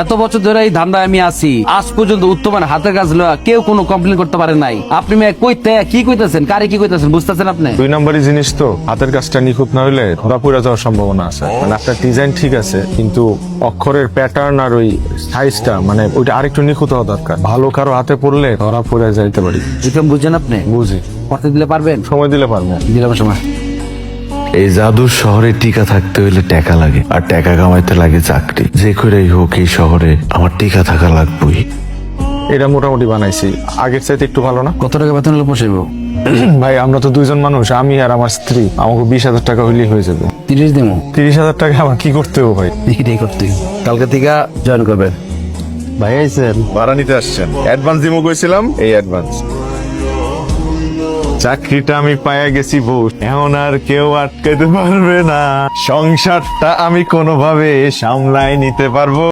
এত বছর ধরে এই ধান্দায় আমি আছি, আজ পর্যন্ত উত্তমের হাতের কাজ লওয়া কেউ কোনো কমপ্লেন করতে পারে নাই। আপনি মেয়ে কইতে কি কইতেছেন, কারে কি কইতেছেন বুঝতেছেন আপনি? 2 নম্বরই জিনিস তো, হাতের কাজটা নিখুঁত না হইলে ধরা পড়ে যাওয়ার সম্ভাবনা আছে। মানে আপনার ডিজাইন ঠিক আছে, কিন্তু অক্ষরের প্যাটার্ন আর ওই সাইজটা মানে ওইটা আরেকটু নিখুঁত হওয়া দরকার। ভালো কারো হাতে পড়লে ধরা পড়ে যাইতে পারি। বিক্রম বুঝছেন আপনি? বুঝি, করতে দিলে পারবেন? সময় দিলে পারবো। দিলাম সময়। এই জাদুর শহরে টিকা থাকতে হইলে টাকা লাগে, আর টাকা কামাইতে লাগে চাকরি। যে করেই হোক এই শহরে আমার টিকা থাকা লাগবেই। এটা মোটামুটি বানাইছি, আগের চাইতে একটু ভালো না? কত টাকা বেতন হলে পোষাইব? ভাই আমরা তো 2 জন মানুষ, আমি আর আমার স্ত্রী, আমাকে 20,000 টাকা হইলেই হয়ে যাবে। 30 দেবো। 30,000 টাকা আমার কি করতে হবে ভাই? এটাই করতে কালকে থেকে জয়েন করবেন। ভাই আইছেন ভাড়া নিতে আসছেন, অ্যাডভান্স দিমো কইছিলাম, এই অ্যাডভান্স। চাকরিটা আমি পাইয়া গেছি বউ, এখন আর কেউ আটকাইতে পারবে না। সংসারটা আমি কোনোভাবে সামলাই নিতে পারবো।